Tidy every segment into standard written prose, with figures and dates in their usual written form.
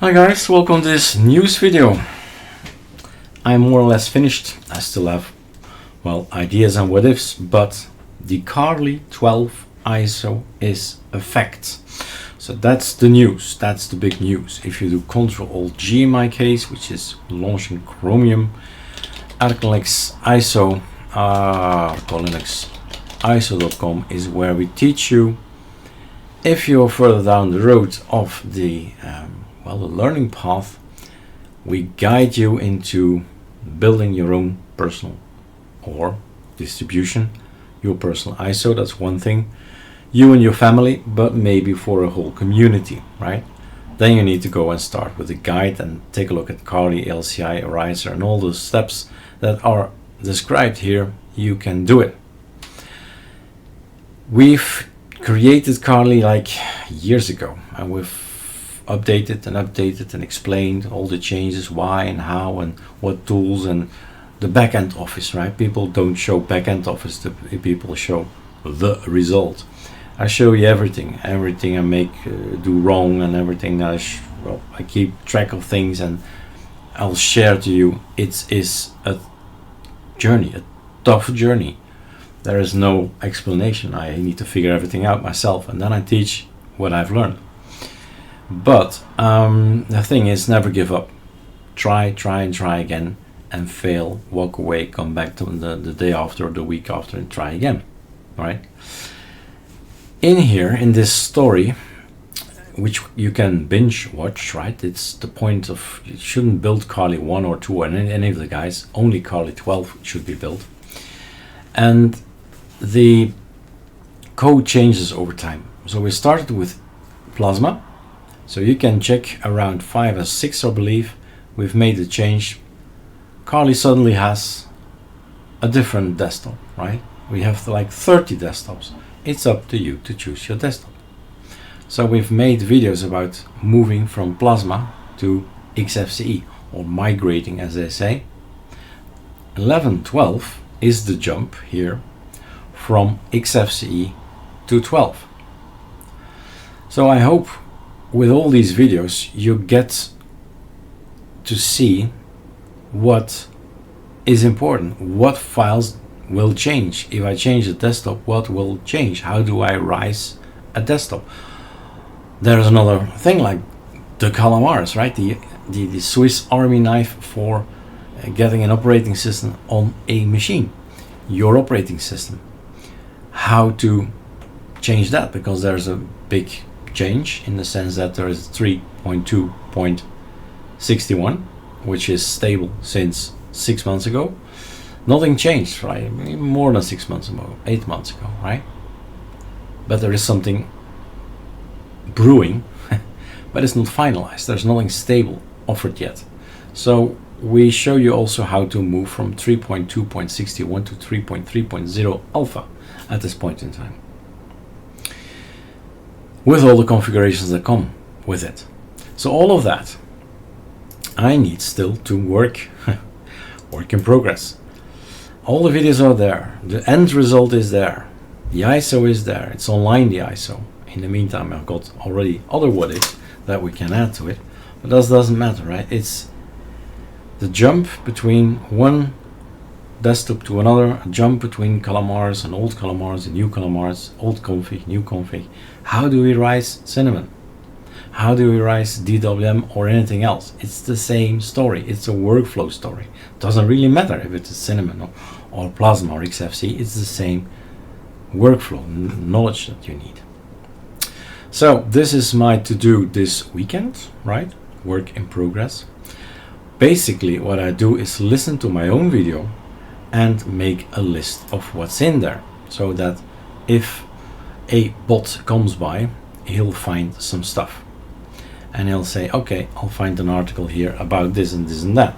Hi guys, welcome to this news video. I'm more or less finished. I still have, well, ideas and what ifs, but the Carli 12 ISO is a fact. So that's the news, that's the big news. If you do Ctrl-Alt-G in my case, which is launching Chromium, ArcoLinux ISO, ArcoLinux ISO.com is where we teach you. If you're further down the road of the the learning path, we guide you into building your own personal or distribution, your personal ISO. That's one thing, you and your family, but maybe for a whole community, right? Then you need to go and start with a guide and take a look at Carli, LCI, Riser, and all those steps that are described here. You can do it. We've created Carli like years ago, and we've updated and explained all the changes, why and how and what tools, and the backend office, right? People don't show backend office, the people show the result. I show you everything I make do wrong, and everything that I keep track of things, and I'll share to you. It is a journey, a tough journey. There is no explanation. I need to figure everything out myself, and then I teach what I've learned. But the thing is, never give up. Try again, and fail, walk away, come back to the day after or the week after and try again, right? In here, in this story, which you can binge watch, right? It's the point of, you shouldn't build Carli 1 or 2 or any of the guys, only Carli 12 should be built. And the code changes over time. So we started with Plasma. So you can check around 5 or 6, I believe, we've made the change. Carli suddenly has a different desktop, right? We have like 30 desktops. It's up to you to choose your desktop. So we've made videos about moving from Plasma to XFCE, or migrating, as they say. 11.12 is the jump here from XFCE to 12. So I hope with all these videos you get to see what is important, what files will change. If I change the desktop, what will change? How do I rise a desktop? There's another thing like the calamars, right? The Swiss Army knife for getting an operating system on a machine, your operating system. How to change that, because there's a big change in the sense that there is 3.2.61, which is stable since 6 months ago. Nothing changed, right? More than 6 months ago, 8 months ago, right? But there is something brewing, but it's not finalized. There's nothing stable offered yet. So we show you also how to move from 3.2.61 to 3.3.0 alpha at this point in time, with all the configurations that come with it. So all of that I need still to work in progress. All the videos are there, the end result is there, the ISO is there, it's online, the ISO. In the meantime, I've got already other what ifs that we can add to it, but that doesn't matter, right? It's the jump between one desktop to another, a jump between calamars and old calamars and new calamars, old config, new config. How do we rise Cinnamon? How do we rise DWM or anything else? It's the same story. It's a workflow story. Doesn't really matter if it's Cinnamon or Plasma or XFC. It's the same workflow knowledge that you need. So this is my to-do this weekend, right? Work in progress. Basically what I do is listen to my own video and make a list of what's in there, so that if a bot comes by, he'll find some stuff and he'll say, okay, I'll find an article here about this and this and that.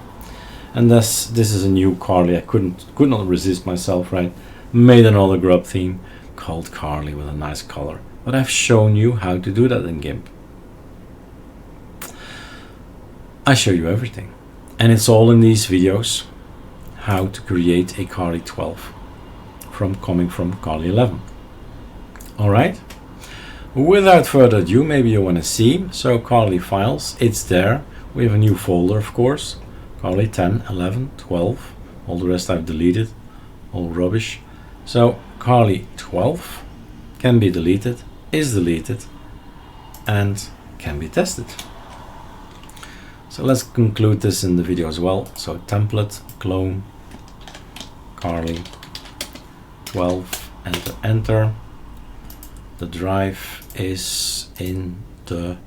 And this is a new Carli. I could not resist myself, right? Made another grub theme called Carli with a nice color, but I've shown you how to do that in GIMP. I show you everything, and it's all in these videos. How to create a Carli 12 coming from Carli 11. All right. Without further ado, maybe you want to see. So Carli files, it's there. We have a new folder, of course. Carli 10, 11, 12. All the rest I've deleted. All rubbish. So Carli 12 can be deleted, is deleted, and can be tested. So let's conclude this in the video as well. So template, clone, Carli 12, enter, enter. The drive is in the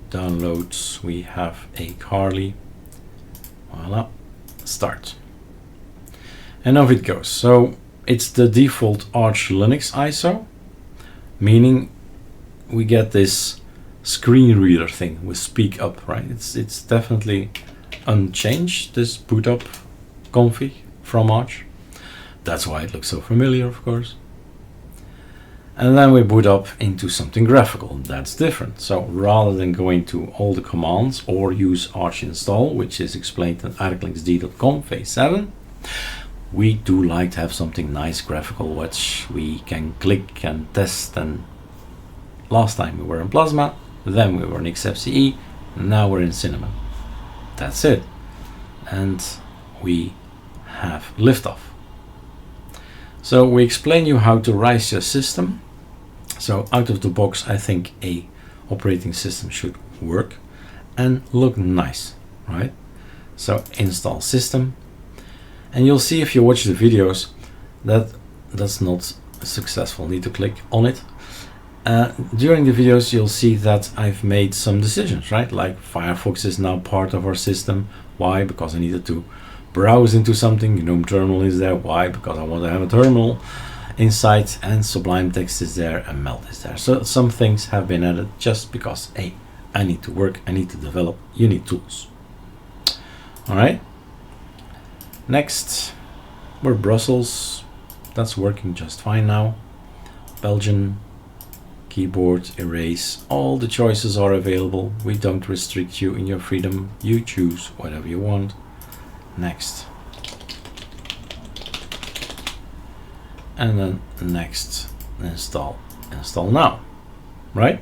downloads. We have a Carli. Voila, start. And off it goes. So it's the default ArcoLinux ISO, meaning we get this screen reader thing with speak up, right? It's definitely unchanged, this boot up config from Arch. That's why it looks so familiar, of course. And then we boot up into something graphical. That's different. So rather than going to all the commands or use Arch install, which is explained in arclinuxd.com phase 7, we do like to have something nice graphical which we can click and test. And last time we were in Plasma, then we were in XFCE, now we're in Cinema. That's it. And we have liftoff. So we explain you how to rise your system. So out of the box, I think a operating system should work and look nice, right? So install system, and you'll see if you watch the videos that that's not successful. Need to click on it. During the videos, you'll see that I've made some decisions, right? Like Firefox is now part of our system. Why? Because I needed to browse into something. GNOME terminal is there. Why? Because I want to have a terminal inside, and Sublime Text is there, and Melt is there. So some things have been added just because, hey, I need to work, I need to develop, you need tools. All right. Next, we're Brussels. That's working just fine now. Belgian, keyboard, erase. All the choices are available. We don't restrict you in your freedom. You choose whatever you want. Next. And then next, install now, right?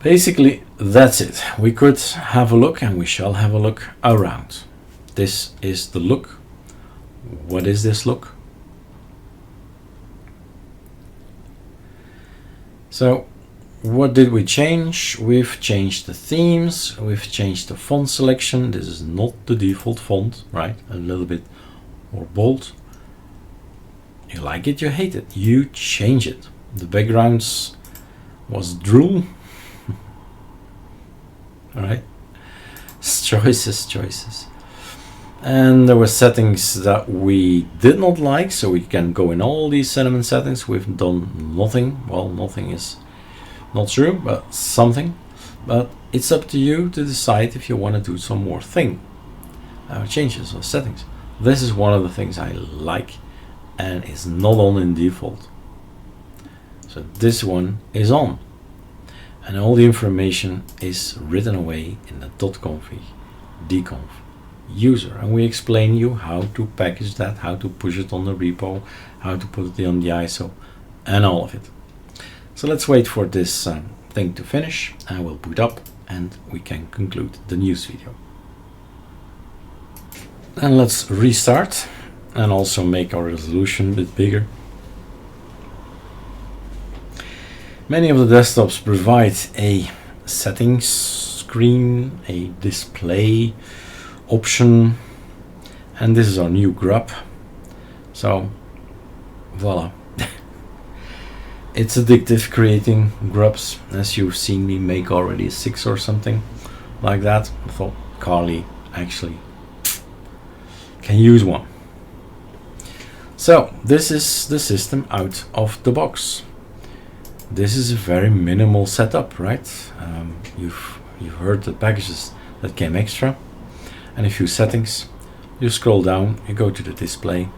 Basically, that's it. We could have a look, and we shall have a look around. This is the look. What is this look? So what did we change? We've changed the themes, we've changed the font selection. This is not the default font, right? A little bit more bold. You like it, you hate it, you change it. The backgrounds was drool. All right, choices. And there were settings that we did not like, so we can go in all these cinnamon settings. We've done nothing. Well, nothing is not true, but something. But it's up to you to decide if you want to do some more changes or settings. This is one of the things I like, and it's not on in default. So this one is on, and all the information is written away in the .config dconf user, and we explain you how to package that, how to push it on the repo, how to put it on the ISO, and all of it. So let's wait for this thing to finish. I will boot up and we can conclude the news video. And let's restart and also make our resolution a bit bigger. Many of the desktops provide a settings screen, a display option, and this is our new grub. So voila. It's addictive creating grubs, as you've seen me make already 6 or something like that. I thought Carli actually can use one. So this is the system out of the box. This is a very minimal setup, right? You've heard the packages that came extra, and a few settings. You scroll down, you go to the display,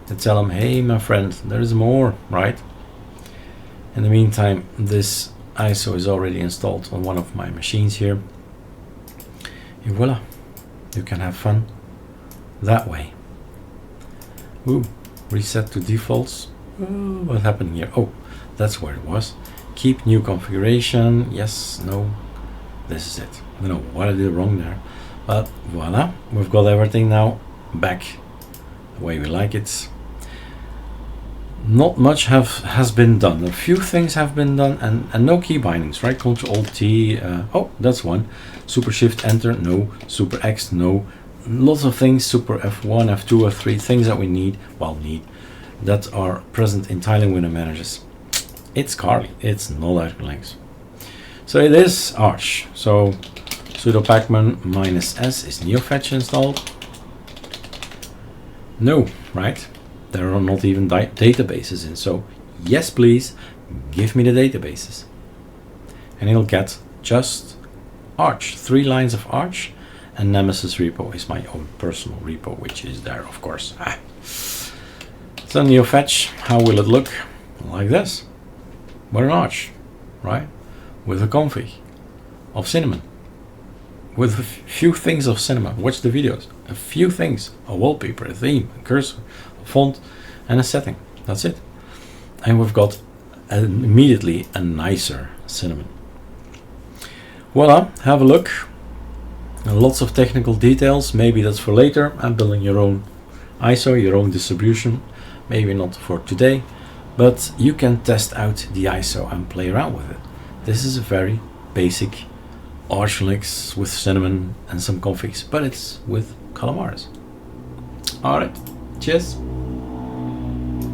you tell them, hey my friend, there is more, right? In the meantime, this ISO is already installed on one of my machines here. And voila, you can have fun that way. Ooh, reset to defaults. What happened here? Oh, that's where it was. Keep new configuration. Yes, no. This is it. I don't know what I did wrong there, but voila, we've got everything now back the way we like it. Not much has been done. A few things have been done, and no key bindings, right? Control T. Oh, that's one. Super Shift Enter. No. Super X. No. Lots of things. Super F1, F2, F3. Things that we need. Well, that are present in tiling window managers. It's Carli. It's not ArcoLinux. So it is Arch. So sudo pacman -s is neofetch installed. No, right? There are not even databases in. So yes, please give me the databases. And it'll get just Arch, 3 lines of Arch, and Nemesis repo is my own personal repo, which is there, of course. So neofetch, how will it look? Like this. What an Arch, right? With a config of Cinnamon. With a few things of Cinema. Watch the videos. A few things. A wallpaper, a theme, a cursor, a font, and a setting. That's it. And we've got immediately a nicer Cinnamon. Voila, have a look. And lots of technical details. Maybe that's for later. I'm building your own ISO, your own distribution. Maybe not for today. But you can test out the ISO and play around with it. This is a very basic ArcoLinux with Cinnamon and some configs, but it's with Calamares. Alright, cheers.